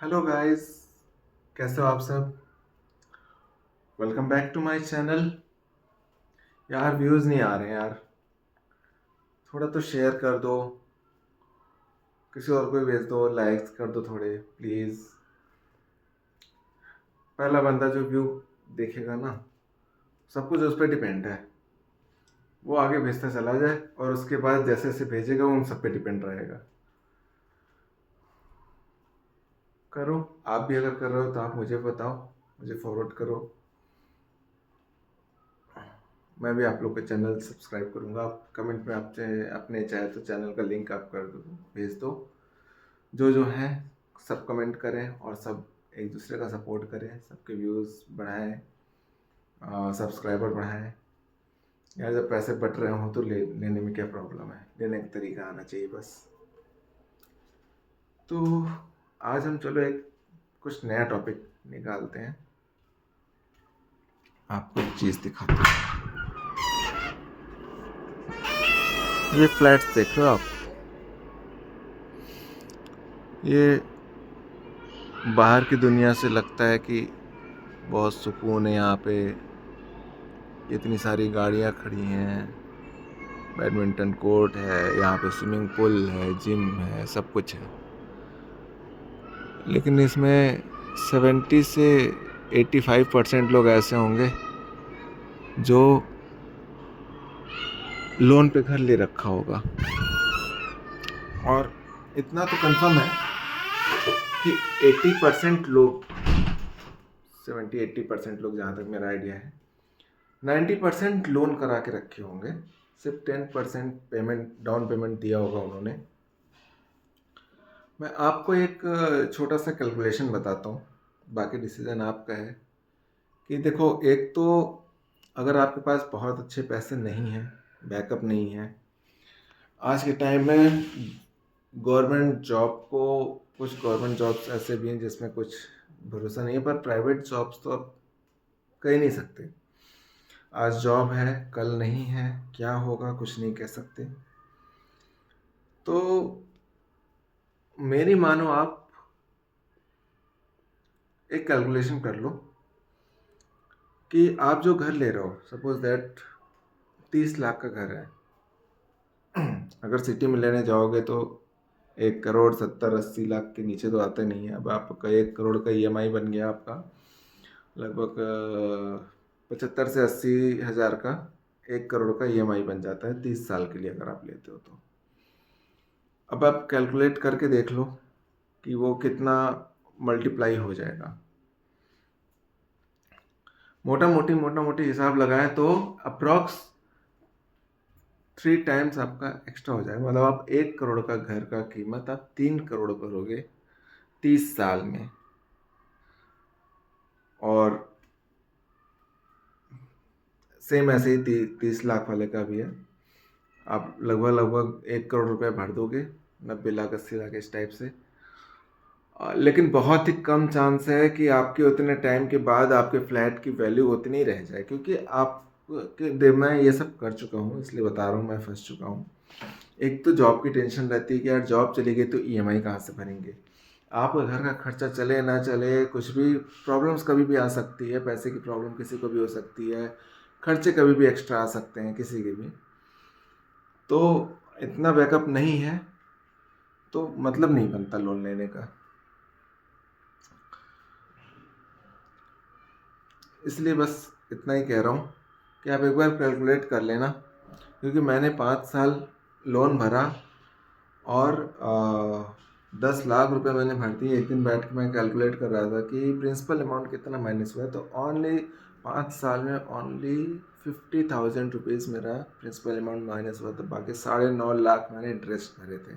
Hello guys, कैसे हो आप सब। Welcome back to my channel. यार व्यूज़ नहीं आ रहे हैं यार। थोड़ा तो शेयर कर दो, किसी और को भी भेज दो, लाइक्स कर दो थोड़े प्लीज़। पहला बंदा जो व्यू देखेगा ना, सब कुछ उस पर डिपेंड है। वो आगे भेजता चला जाए और उसके बाद जैसे जैसे भेजेगा वो उन सब पे डिपेंड रहेगा। करो, आप भी अगर कर रहे हो तो आप मुझे बताओ, मुझे फॉरवर्ड करो। मैं भी आप लोग का चैनल सब्सक्राइब करूँगा। आप कमेंट में आप चाहे अपने चाहे तो चैनल का लिंक आप कर दो, भेज दो। जो जो हैं सब कमेंट करें और सब एक दूसरे का सपोर्ट करें, सबके व्यूज़ बढ़ाएं, सब्सक्राइबर बढ़ाएं। यार जब पैसे बट रहे हों तो लेने में क्या प्रॉब्लम है, लेने का तरीका आना चाहिए बस। तो आज हम चलो एक कुछ नया टॉपिक निकालते हैं। आपको एक चीज़ दिखाते हैं। ये फ्लैट्स देख रहे हो आप, ये बाहर की दुनिया से लगता है कि बहुत सुकून है यहाँ पे। इतनी सारी गाड़ियाँ खड़ी हैं, बैडमिंटन कोर्ट है, यहाँ पे स्विमिंग पूल है, जिम है, सब कुछ है। लेकिन इसमें 70 से 85% लोग ऐसे होंगे जो लोन पे घर ले रखा होगा। और इतना तो कंफर्म है कि 80% लोग, 70-80% लोग, जहाँ तक मेरा आइडिया है, 90% लोन करा के रखे होंगे। सिर्फ 10% पेमेंट, डाउन पेमेंट दिया होगा उन्होंने। मैं आपको एक छोटा सा कैलकुलेशन बताता हूँ, बाकी डिसीजन आपका है। कि देखो, एक तो अगर आपके पास बहुत अच्छे पैसे नहीं हैं, बैकअप नहीं है, आज के टाइम में गवर्नमेंट जॉब को, कुछ गवर्नमेंट जॉब्स ऐसे भी हैं जिसमें कुछ भरोसा नहीं है, पर प्राइवेट जॉब्स तो आप कह ही नहीं सकते। आज जॉब है, कल नहीं है, क्या होगा कुछ नहीं कह सकते। तो मेरी मानो आप एक कैलकुलेशन कर लो कि आप जो घर ले रहे हो, सपोज दैट 30 लाख का घर है। अगर सिटी में लेने जाओगे तो 1 करोड़ 70-80 लाख के नीचे तो आता नहीं है। अब आपका 1 करोड़ का ईएमआई बन गया आपका लगभग 75 से 80 हज़ार का। 1 करोड़ का ईएमआई बन जाता है 30 साल के लिए अगर आप लेते हो तो। अब आप कैलकुलेट करके देख लो कि वो कितना मल्टीप्लाई हो जाएगा। मोटा मोटी हिसाब लगाएं तो अप्रॉक्स 3 टाइम्स आपका एक्स्ट्रा हो जाएगा। मतलब आप 1 करोड़ का घर का कीमत आप 3 करोड़ करोगे 30 साल में। और सेम ऐसे ही 30 लाख वाले का भी है। आप लगभग लगभग 1 करोड़ रुपए भर दोगे, 90 लाख 80 लाख इस टाइप से। लेकिन बहुत ही कम चांस है कि आपके उतने टाइम के बाद आपके फ्लैट की वैल्यू उतनी रह जाए, क्योंकि आप मैं ये सब कर चुका हूँ इसलिए बता रहा हूँ, मैं फंस चुका हूँ। एक तो जॉब की टेंशन रहती है कि यार जॉब चली गई तो ईएमआई कहाँ से भरेंगे। आपका घर का खर्चा चले ना चले, कुछ भी प्रॉब्लम्स कभी भी आ सकती है, पैसे की प्रॉब्लम किसी को भी हो सकती है, खर्चे कभी भी एक्स्ट्रा आ सकते हैं किसी के भी। तो इतना बैकअप नहीं है तो मतलब नहीं बनता लोन लेने का। इसलिए बस इतना ही कह रहा हूँ कि आप एक बार कैलकुलेट कर लेना, क्योंकि मैंने 5 साल लोन भरा और 10 लाख रुपए मैंने भर दिए। एक दिन बैठ के मैं कैलकुलेट कर रहा था कि प्रिंसिपल अमाउंट कितना माइनस हुआ है, तो ओनली 5 साल में ओनली 50,000 रुपीज़ मेरा प्रिंसिपल अमाउंट माइनस हुआ, तो बाकी 9.5 लाख मैंने इंटरेस्ट भरे थे।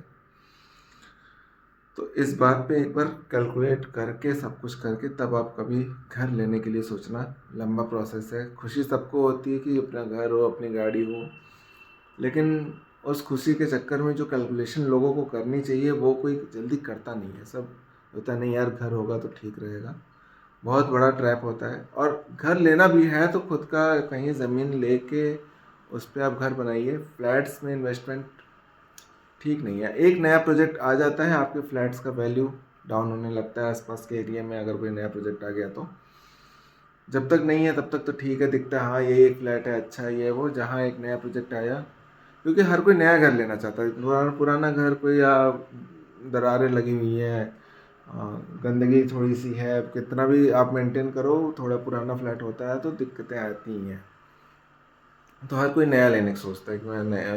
तो इस बात पे एक बार कैलकुलेट करके, सब कुछ करके, तब आप कभी घर लेने के लिए सोचना। लंबा प्रोसेस है। खुशी सबको होती है कि अपना घर हो, अपनी गाड़ी हो, लेकिन उस खुशी के चक्कर में जो कैलकुलेशन लोगों को करनी चाहिए वो कोई जल्दी करता नहीं है। सब होता नहीं यार घर होगा तो ठीक रहेगा, बहुत बड़ा ट्रैप होता है। और घर लेना भी है तो खुद का कहीं ज़मीन लेके उस पर आप घर बनाइए। फ्लैट्स में इन्वेस्टमेंट ठीक नहीं है। एक नया प्रोजेक्ट आ जाता है, आपके फ्लैट्स का वैल्यू डाउन होने लगता है आसपास के एरिया में अगर कोई नया प्रोजेक्ट आ गया तो। जब तक नहीं है तब तक तो ठीक है, दिखता है हाँ ये एक फ्लैट है, अच्छा है ये वो। जहाँ एक नया प्रोजेक्ट आया, क्योंकि हर कोई नया घर लेना चाहता है, पुराना पुराना घर कोई या दरारें लगी हुई हैं, गंदगी थोड़ी सी है, कितना भी आप मेंटेन करो, थोड़ा पुराना फ्लैट होता है तो दिक्कतें आती ही हैं। तो हर कोई नया लेने की सोचता है कि मैं नया